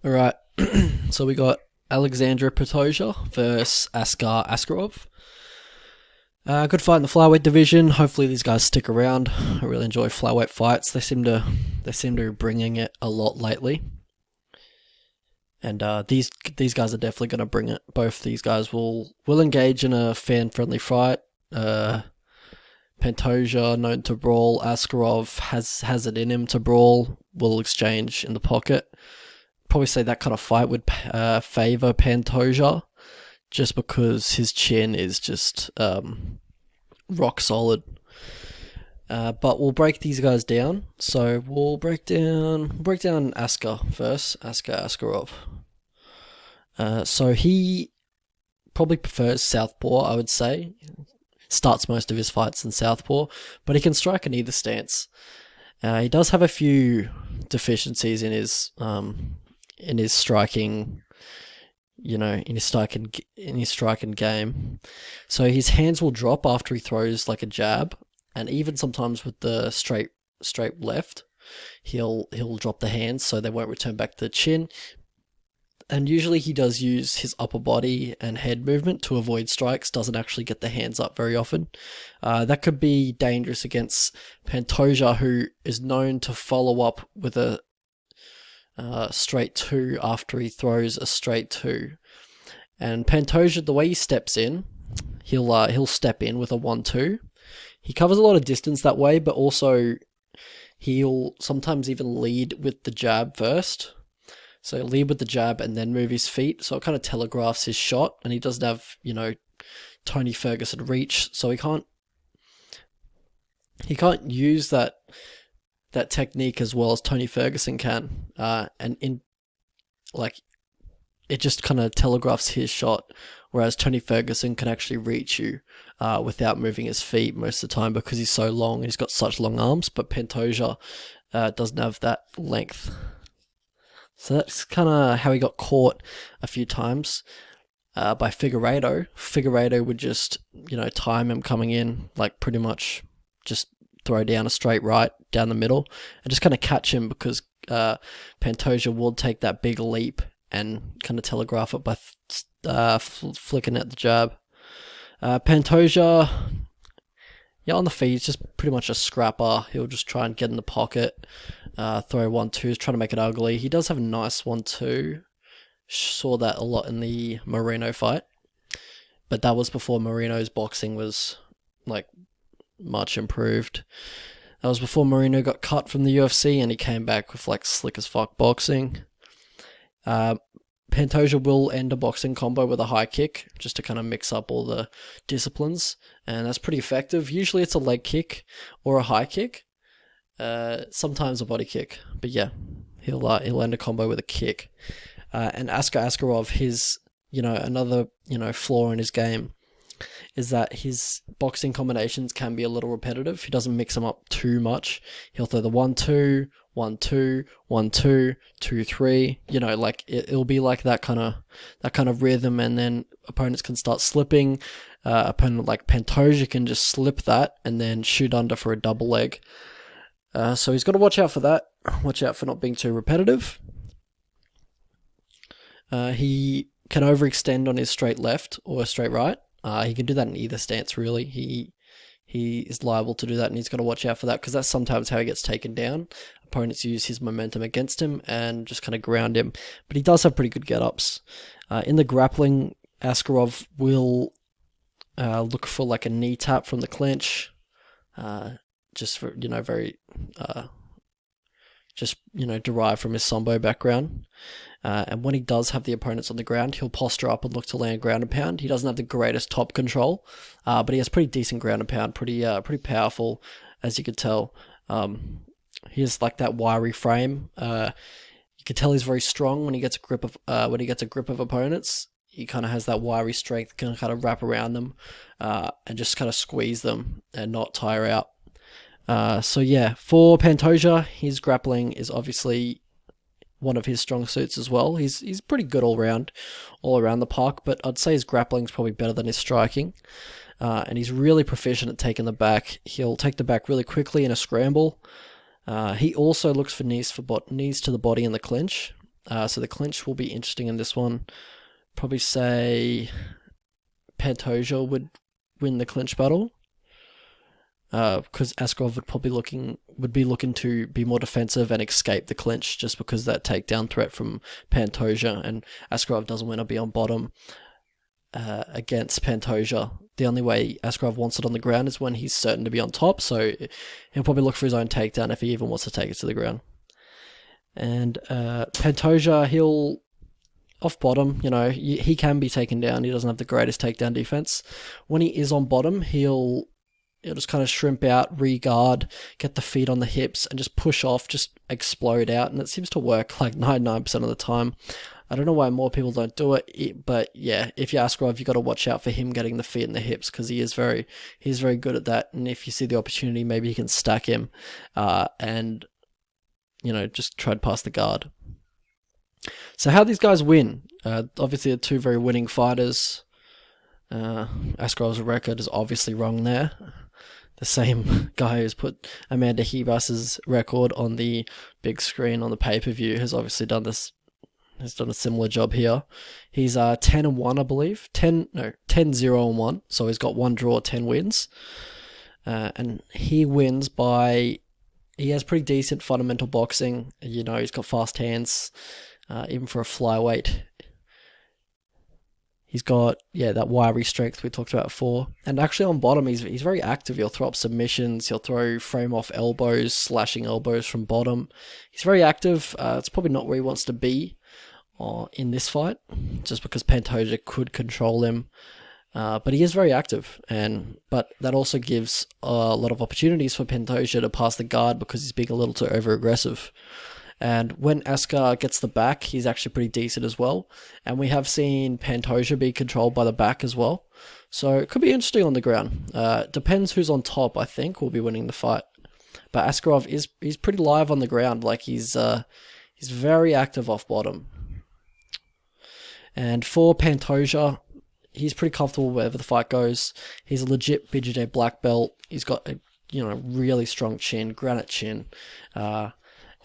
All right. So we got Alexandre Pantoja versus Askarov. Good fight in the flyweight division. Hopefully these guys stick around. I really enjoy flyweight fights. They seem to be bringing it a lot lately, and these guys are definitely going to bring it. Both these guys will engage in a fan friendly fight. Pantoja, known to brawl. Askarov has it in him to brawl. Will exchange in the pocket. Probably say that kind of fight would favor Pantoja, just because his chin is just rock solid. But we'll break these guys down. So we'll break down Askar first. Askarov. So he probably prefers southpaw, I would say. Starts most of his fights in southpaw, but he can strike in either stance. He does have a few deficiencies in his striking, in his striking game. So his hands will drop after he throws like a jab, and even sometimes with the straight left, he'll drop the hands so they won't return back to the chin. And usually he does use his upper body and head movement to avoid strikes, doesn't actually get the hands up very often. That could be dangerous against Pantoja, who is known to follow up with a straight two after he throws a straight two. And Pantoja, the way he steps in, he'll step in with a 1-2. He covers a lot of distance that way, but also he'll sometimes even lead with the jab first. So lead with the jab and then move his feet. So it kind of telegraphs his shot, and he doesn't have, Tony Ferguson reach, so he can't use that technique as well as Tony Ferguson can. It just kind of telegraphs his shot, whereas Tony Ferguson can actually reach you without moving his feet most of the time because he's so long and he's got such long arms, but Pantoja doesn't have that length. So that's kind of how he got caught a few times by Figueiredo. Figueiredo would just, time him coming in, like pretty much just throw down a straight right down the middle and just kind of catch him because Pantoja will take that big leap and kind of telegraph it by flicking at the jab. Pantoja, on the feet, he's just pretty much a scrapper. He'll just try and get in the pocket, throw 1-2s, try to make it ugly. He does have a nice 1-2. Saw that a lot in the Moreno fight, but that was before Moreno's boxing was much improved. That was before Moreno got cut from the UFC and he came back with slick as fuck boxing. Pantoja will end a boxing combo with a high kick just to kind of mix up all the disciplines, and that's pretty effective. Usually it's a leg kick or a high kick, sometimes a body kick, but yeah, he'll end a combo with a kick. And Askarov, his another flaw in his game is that his boxing combinations can be a little repetitive. He doesn't mix them up too much. He'll throw the 1-2, 1-2, 1-2, 2-3. It'll be like that kind of rhythm, and then opponents can start slipping. Opponent like Pantoja can just slip that and then shoot under for a double leg. So he's got to watch out for that. Watch out for not being too repetitive. He can overextend on his straight left or straight right. He can do that in either stance, really. He is liable to do that, and he's got to watch out for that because that's sometimes how he gets taken down. Opponents use his momentum against him and just kind of ground him. But he does have pretty good get-ups. In the grappling, Askarov will look for a knee tap from the clinch, just for, very... derived from his Sambo background. And when he does have the opponents on the ground, he'll posture up and look to land ground and pound. He doesn't have the greatest top control, but he has pretty decent ground and pound, pretty powerful, as you could tell. He has that wiry frame. You can tell he's very strong when he gets a grip of opponents. He kind of has that wiry strength, can kind of wrap around them and just kind of squeeze them and not tire out. For Pantoja, his grappling is obviously one of his strong suits as well. He's pretty good all around the park, but I'd say his grappling's probably better than his striking. And he's really proficient at taking the back. He'll take the back really quickly in a scramble. He also looks for knees to the body in the clinch. So the clinch will be interesting in this one. Probably say Pantoja would win the clinch battle, because Askarov would be looking to be more defensive and escape the clinch, just because of that takedown threat from Pantoja, and Askarov doesn't want to be on bottom against Pantoja. The only way Askarov wants it on the ground is when he's certain to be on top, so he'll probably look for his own takedown if he even wants to take it to the ground. And Pantoja, he'll off bottom, he can be taken down. He doesn't have the greatest takedown defense. When he is on bottom, he'll just kind of shrimp out, re-guard, get the feet on the hips, and just push off, just explode out. And it seems to work like 99% of the time. I don't know why more people don't do it, but yeah, if you ask Rob, you got to watch out for him getting the feet and the hips, because he's very good at that. And if you see the opportunity, maybe you can stack him, and just try to pass the guard. So how these guys win? Obviously, they're two very winning fighters. Askarov's record is obviously wrong there. The same guy who's put Amanda Hebas's record on the big screen on the pay-per-view has obviously done this. Has done a similar job here. He's 10-1, I believe. 10-0-1. So he's got 1 draw, 10 wins. And he wins by... He has pretty decent fundamental boxing. He's got fast hands, even for a flyweight. He's got, that wiry strength we talked about before. And actually on bottom, he's very active. He'll throw up submissions. He'll throw frame-off elbows, slashing elbows from bottom. He's very active. It's probably not where he wants to be in this fight, just because Pantoja could control him. But he is very active, but that also gives a lot of opportunities for Pantoja to pass the guard, because he's being a little too over-aggressive. And when Askar gets the back, he's actually pretty decent as well. And we have seen Pantoja be controlled by the back as well. So it could be interesting on the ground. Depends who's on top, I think, will be winning the fight. But Askarov he's pretty live on the ground. Like he's very active off bottom. And for Pantoja, he's pretty comfortable wherever the fight goes. He's a legit BJJ black belt. He's got a really strong chin, granite chin.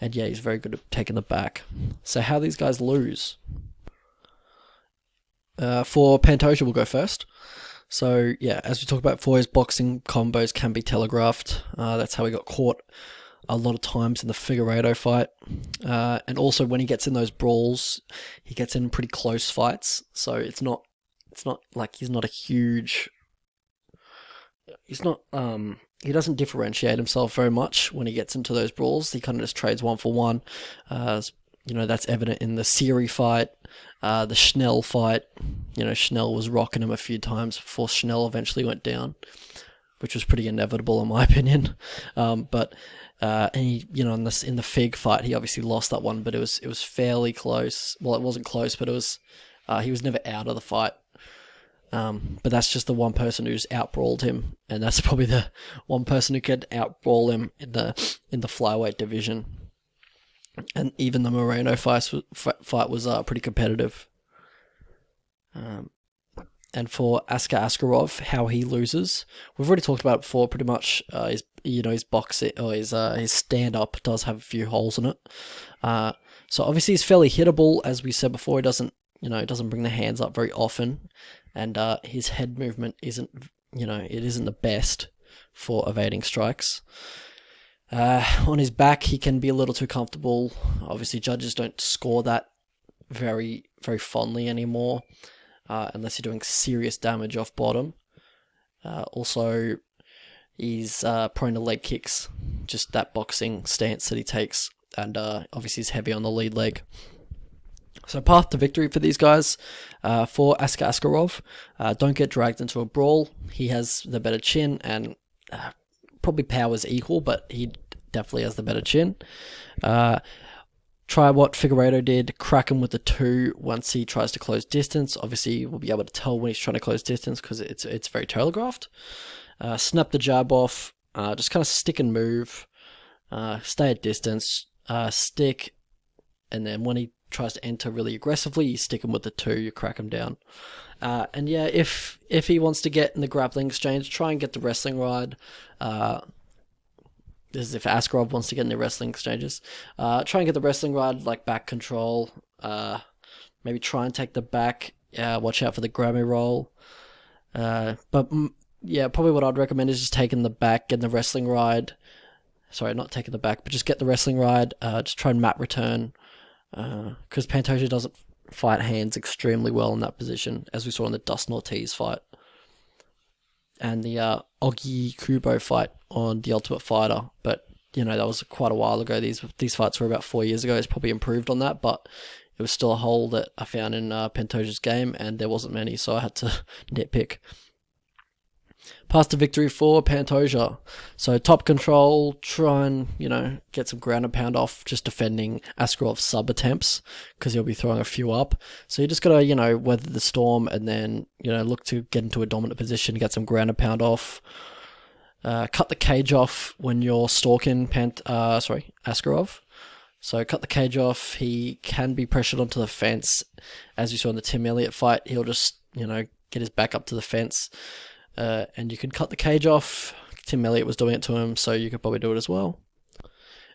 And he's very good at taking the back. So how these guys lose? For Pantoja, we'll go first. So as we talked about before, his boxing combos can be telegraphed. That's how he got caught a lot of times in the Figueiredo fight. And also when he gets in those brawls, he gets in pretty close fights. So it's not like he's not a huge... he doesn't differentiate himself very much when he gets into those brawls. He kind of just trades 1-for-1. That's evident in the Siri fight, the Schnell fight. Schnell was rocking him a few times before Schnell eventually went down, which was pretty inevitable in my opinion. But in the Fig fight, he obviously lost that one, but it was fairly close. Well, it wasn't close, but it was he was never out of the fight. But that's just the one person who's outbrawled him, and that's probably the one person who could outbrawl him in the flyweight division. And even the Moreno fight was pretty competitive. And for Askarov, how he loses, we've already talked about it before. Pretty much, his boxing or his stand up does have a few holes in it. So obviously he's fairly hittable, as we said before. He doesn't bring the hands up very often. And his head movement isn't the best for evading strikes. On his back, he can be a little too comfortable. Obviously, judges don't score that very, very fondly anymore, unless you're doing serious damage off bottom. Also, he's prone to leg kicks, just that boxing stance that he takes, and obviously he's heavy on the lead leg. So path to victory for these guys, for Askarov, don't get dragged into a brawl. He has the better chin, and probably power's equal, but he definitely has the better chin. Try what Figueiredo did, crack him with the 2 once he tries to close distance. Obviously, we'll be able to tell when he's trying to close distance because it's very telegraphed. Snap the jab off, just kind of stick and move, stay at distance, stick, and then when he tries to enter really aggressively, you stick him with the 2, you crack him down. If he wants to get in the grappling exchange, try and get the wrestling ride. This is if Askarov wants to get in the wrestling exchanges. Try and get the wrestling ride, like back control, Maybe try and take the back. Watch out for the Grammy roll. Yeah, probably what I'd recommend is just taking the back and the wrestling ride. Sorry, not taking the back, but just get the wrestling ride. Just try and mat return. Because Pantoja doesn't fight hands extremely well in that position, as we saw in the Dustin Ortiz fight. And the Ogi Kubo fight on The Ultimate Fighter. But, that was quite a while ago. These fights were about 4 years ago. It's probably improved on that, but it was still a hole that I found in Pantoja's game, and there wasn't many, so I had to nitpick. Path to victory for Pantoja. So top control, try and, get some ground and pound off, just defending Askarov's sub attempts, because he'll be throwing a few up. So you just got to, weather the storm and then, look to get into a dominant position, get some ground and pound off. Cut the cage off when you're stalking Askarov. So cut the cage off. He can be pressured onto the fence. As you saw in the Tim Elliott fight, he'll just, get his back up to the fence. And you can cut the cage off. Tim Elliott was doing it to him, so you could probably do it as well.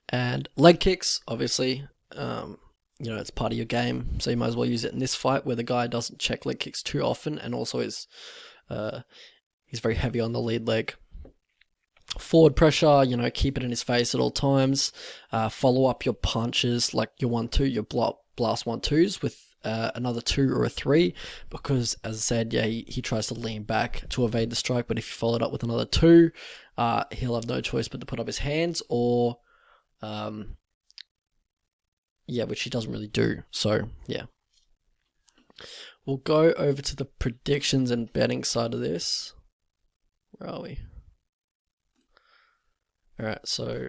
And leg kicks, obviously, it's part of your game, so you might as well use it in this fight where the guy doesn't check leg kicks too often, and also he's very heavy on the lead leg. Forward pressure, keep it in his face at all times. Follow up your punches, like your 1-2, your blast 1-2s with another 2 or a 3, because as I said, he tries to lean back to evade the strike, but if you follow it up with another 2, he'll have no choice but to put up his hands, or which he doesn't really do. So we'll go over to the predictions and betting side of this. Where are we? Alright, so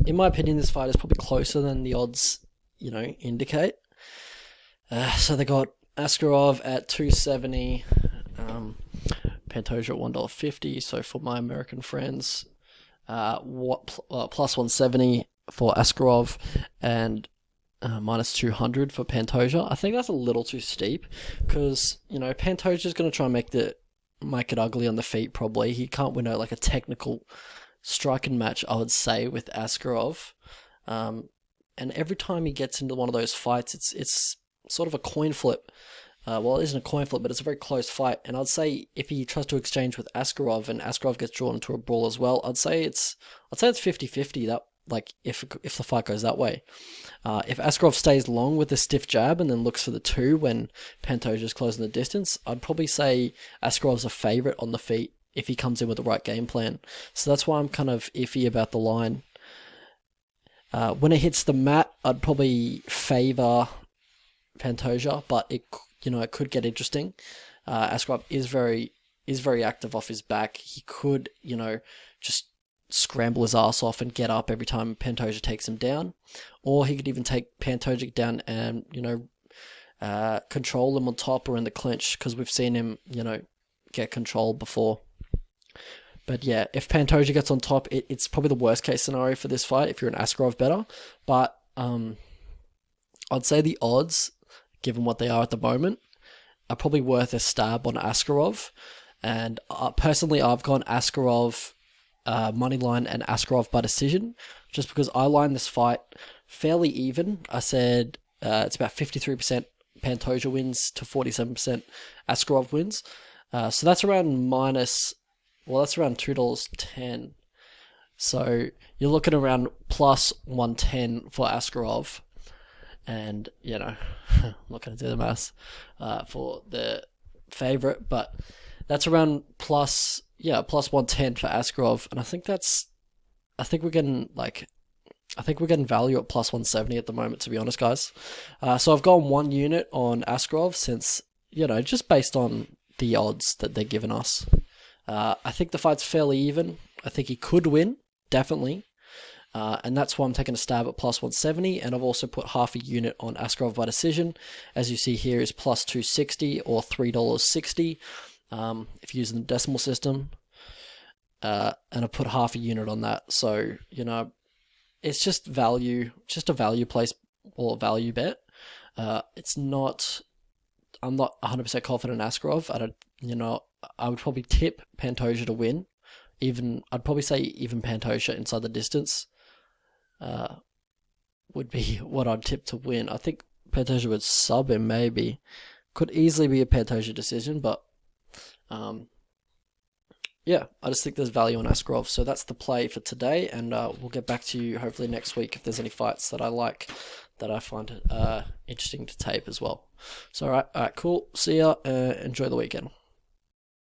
in my opinion, this fight is probably closer than the odds indicate. So they got Askarov at 270, Pantoja at $1.50. So for my American friends, plus 170 for Askarov and minus 200 for Pantoja. I think that's a little too steep because Pantoja's going to try and make it ugly on the feet. Probably he can't win a technical striking match, I would say, with Askarov. And every time he gets into one of those fights, it's sort of a coin flip. Well, it isn't a coin flip, but it's a very close fight. And I'd say if he tries to exchange with Askarov and Askarov gets drawn into a brawl as well, I'd say it's 50-50. That if the fight goes that way. If Askarov stays long with the stiff jab and then looks for the 2 when Pantoja's closing the distance, I'd probably say Askarov's a favorite on the feet if he comes in with the right game plan. So that's why I'm kind of iffy about the line. When it hits the mat, I'd probably favor Pantoja, but it could get interesting. Askarov is very active off his back. He could, just scramble his ass off and get up every time Pantoja takes him down, or he could even take Pantoja down and control him on top or in the clinch, because we've seen him get control before. But yeah, if Pantoja gets on top, it's probably the worst case scenario for this fight if you're an Askarov bettor. But I'd say the odds, given what they are at the moment, are probably worth a stab on Askarov. And personally, I've gone Askarov moneyline and Askarov by decision, just because I lined this fight fairly even. I said it's about 53% Pantoja wins to 47% Askarov wins. So that's around that's around $2.10. So you're looking around plus 110 for Askarov. And, I'm not going to do the maths for the favorite, but that's around plus 110 for Askarov. And I think we're getting value at plus 170 at the moment, to be honest, guys. So I've gone 1 unit on Askarov since, just based on the odds that they're giving us. I think the fight's fairly even. I think he could win, definitely. And that's why I'm taking a stab at plus 170. And I've also put half a unit on Askarov by decision. As you see here is plus 260 or $3.60 if you're using the decimal system. And I put half a unit on that. So, it's just value, just a value place or a value bet. I'm not 100% confident in Askarov. I would probably tip Pantoja to win. I'd probably say even Pantoja inside the distance would be what I'd tip to win. I think Pantoja would sub him, maybe. Could easily be a Pantoja decision, but yeah, I just think there's value on Askarov. So that's the play for today, and we'll get back to you hopefully next week if there's any fights that I like, that I find interesting to tape as well. So, all right, cool. See ya. Enjoy the weekend.